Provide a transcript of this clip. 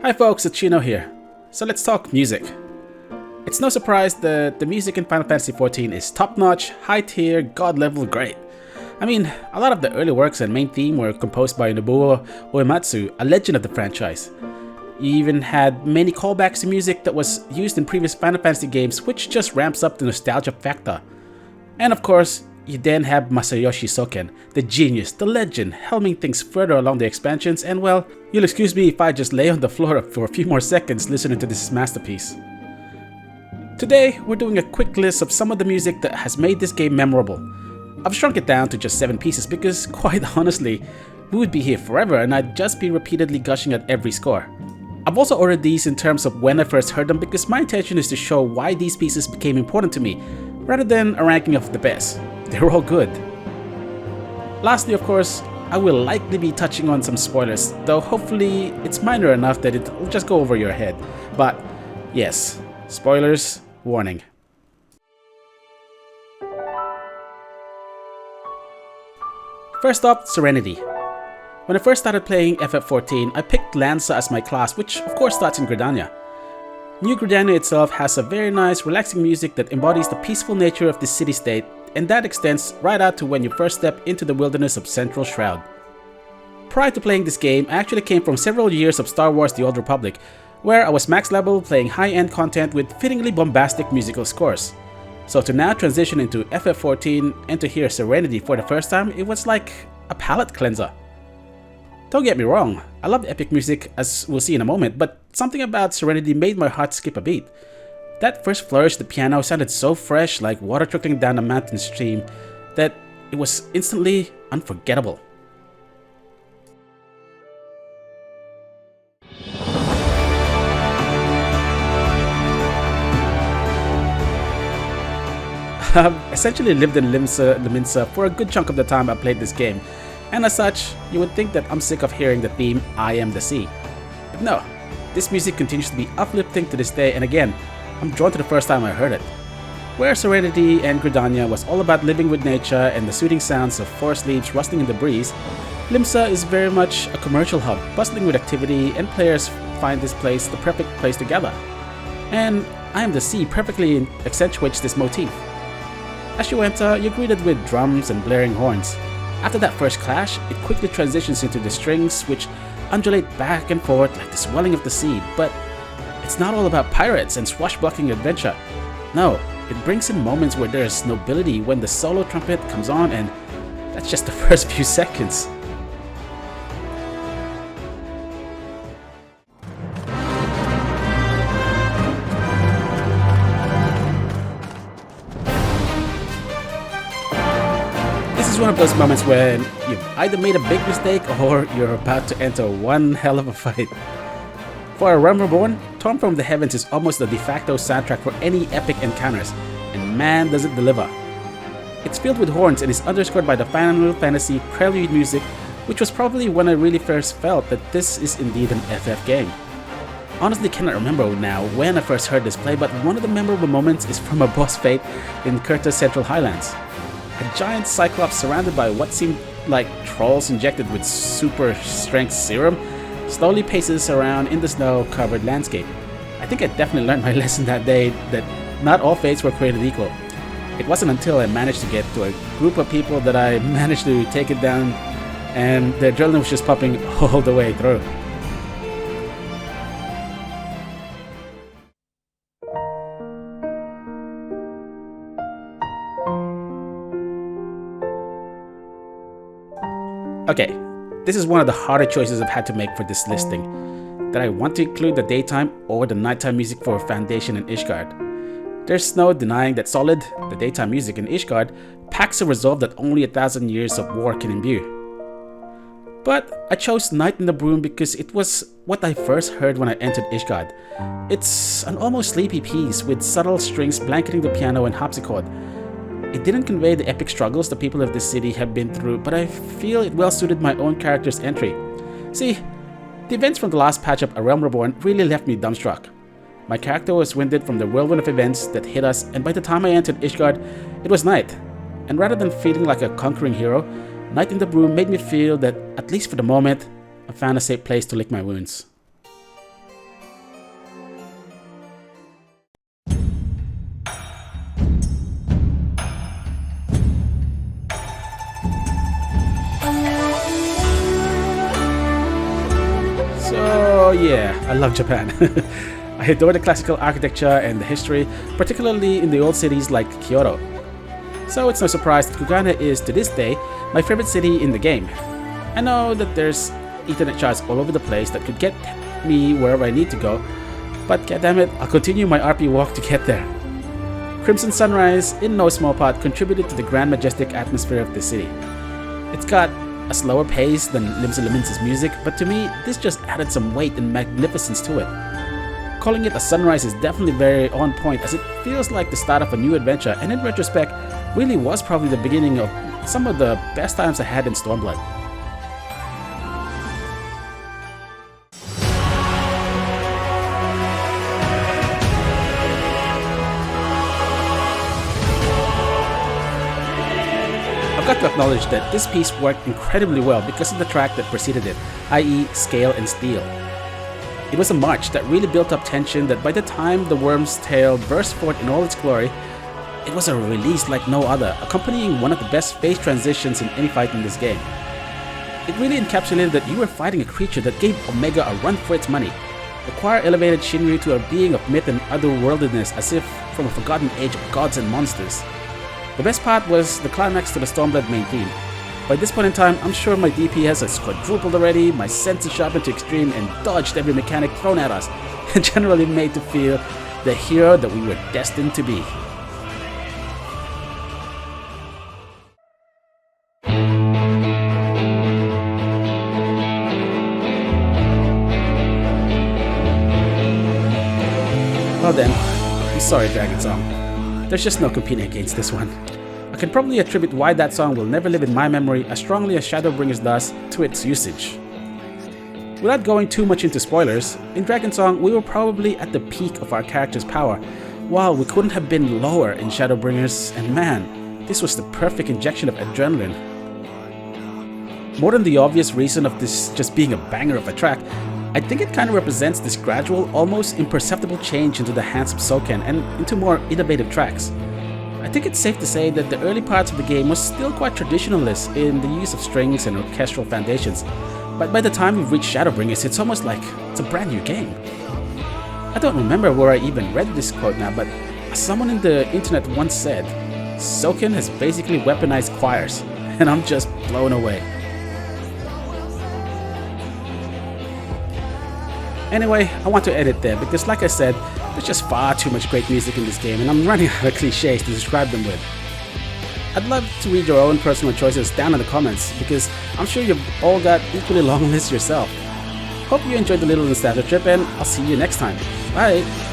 Hi folks, it's Chino here. So let's talk music. It's no surprise that the music in Final Fantasy XIV is top-notch, high-tier, god-level great. I mean, a lot of the early works and main theme were composed by Nobuo Uematsu, a legend of the franchise. You even had many callbacks to music that was used in previous Final Fantasy games, which just ramps up the nostalgia factor. And of course, you then have Masayoshi Soken, the genius, the legend, helming things further along the expansions, and well, you'll excuse me if I just lay on the floor for a few more seconds listening to this masterpiece. Today, we're doing a quick list of some of the music that has made this game memorable. I've shrunk it down to just 7 pieces because, quite honestly, we would be here forever and I'd just be repeatedly gushing at every score. I've also ordered these in terms of when I first heard them because my intention is to show why these pieces became important to me, rather than a ranking of the best. They're all good. Lastly, of course, I will likely be touching on some spoilers, though hopefully it's minor enough that it'll just go over your head. But yes, spoilers, warning. First up, Serenity. When I first started playing FF14, I picked Lanza as my class, which of course starts in Gridania. New Gridania itself has a very nice, relaxing music that embodies the peaceful nature of the city-state, and that extends right out to when you first step into the wilderness of Central Shroud. Prior to playing this game, I actually came from several years of Star Wars The Old Republic, where I was max level playing high-end content with fittingly bombastic musical scores. So to now transition into FF14 and to hear Serenity for the first time, it was like a palate cleanser. Don't get me wrong, I love epic music as we'll see in a moment, but something about Serenity made my heart skip a beat. That first flourish of the piano sounded so fresh, like water trickling down a mountain stream, that it was instantly unforgettable. I've essentially lived in Limsa for a good chunk of the time I played this game, and as such, you would think that I'm sick of hearing the theme I Am the Sea. But no, this music continues to be uplifting to this day, and again, I'm drawn to the first time I heard it. Where Serenity and Gridania was all about living with nature and the soothing sounds of forest leaves rustling in the breeze, Limsa is very much a commercial hub, bustling with activity, and players find this place the perfect place to gather. And I Am the Sea perfectly accentuates this motif. As you enter, you're greeted with drums and blaring horns. After that first clash, it quickly transitions into the strings which undulate back and forth like the swelling of the sea, but it's not all about pirates and swashbuckling adventure. No, it brings in moments where there's nobility when the solo trumpet comes on, and that's just the first few seconds. This is one of those moments when you've either made a big mistake or you're about to enter one hell of a fight. For a Realm Reborn, Tom from the Heavens is almost the de facto soundtrack for any epic encounters, and man does it deliver. It's filled with horns and is underscored by the Final Fantasy prelude music, which was probably when I really first felt that this is indeed an FF game. Honestly cannot remember now when I first heard this play, but one of the memorable moments is from a boss fight in Kurta's Central Highlands. A giant cyclops surrounded by what seemed like trolls injected with super strength serum slowly paces around in the snow-covered landscape. I think I definitely learned my lesson that day that not all fates were created equal. It wasn't until I managed to get to a group of people that I managed to take it down, and the adrenaline was just popping all the way through. Okay, this is one of the harder choices I've had to make for this listing. That I want to include the daytime or the nighttime music for Foundation and Ishgard. There's no denying that Solid, the daytime music in Ishgard, packs a resolve that only 1,000 years of war can imbue. But I chose Night in the Broom because it was what I first heard when I entered Ishgard. It's an almost sleepy piece with subtle strings blanketing the piano and harpsichord. It didn't convey the epic struggles the people of this city have been through, but I feel it well suited my own character's entry. See, the events from the last patch of A Realm Reborn really left me dumbstruck. My character was winded from the whirlwind of events that hit us, and by the time I entered Ishgard, it was night. And rather than feeling like a conquering hero, Night in the Broom made me feel that, at least for the moment, I found a safe place to lick my wounds. Oh yeah, I love Japan. I adore the classical architecture and the history, particularly in the old cities like Kyoto. So it's no surprise that Kugane is, to this day, my favorite city in the game. I know that there's internet charts all over the place that could get me wherever I need to go, but goddammit, I'll continue my RP walk to get there. Crimson Sunrise, in no small part, contributed to the grand majestic atmosphere of the city. It's got a slower pace than Limsa Lominsa's music, but to me, this just added some weight and magnificence to it. Calling it a sunrise is definitely very on point, as it feels like the start of a new adventure, and in retrospect, really was probably the beginning of some of the best times I had in Stormblood. I've got to acknowledge that this piece worked incredibly well because of the track that preceded it, i.e. Scale and Steel. It was a march that really built up tension that by the time the Worm's Tail burst forth in all its glory, it was a release like no other, accompanying one of the best phase transitions in any fight in this game. It really encapsulated that you were fighting a creature that gave Omega a run for its money. The choir elevated Shinryu to a being of myth and otherworldliness as if from a forgotten age of gods and monsters. The best part was the climax to the Stormblood main theme. By this point in time, I'm sure my DPS has quadrupled already, my senses sharpened to extreme and dodged every mechanic thrown at us, and generally made to feel the hero that we were destined to be. Well then, I'm sorry Dragon Song. There's just no competing against this one. I can probably attribute why that song will never live in my memory as strongly as Shadowbringers does to its usage. Without going too much into spoilers, in Dragon Song we were probably at the peak of our character's power, while we couldn't have been lower in Shadowbringers, and man, this was the perfect injection of adrenaline. More than the obvious reason of this just being a banger of a track, I think it kind of represents this gradual, almost imperceptible change into the hands of Soken and into more innovative tracks. I think it's safe to say that the early parts of the game was still quite traditionalist in the use of strings and orchestral foundations, but by the time we've reached Shadowbringers, it's almost like it's a brand new game. I don't remember where I even read this quote now, but someone in the internet once said, Soken has basically weaponized choirs, and I'm just blown away. Anyway, I want to edit there because like I said, there's just far too much great music in this game and I'm running out of cliches to describe them with. I'd love to read your own personal choices down in the comments because I'm sure you've all got equally long lists yourself. Hope you enjoyed the little nostalgia trip and I'll see you next time. Bye!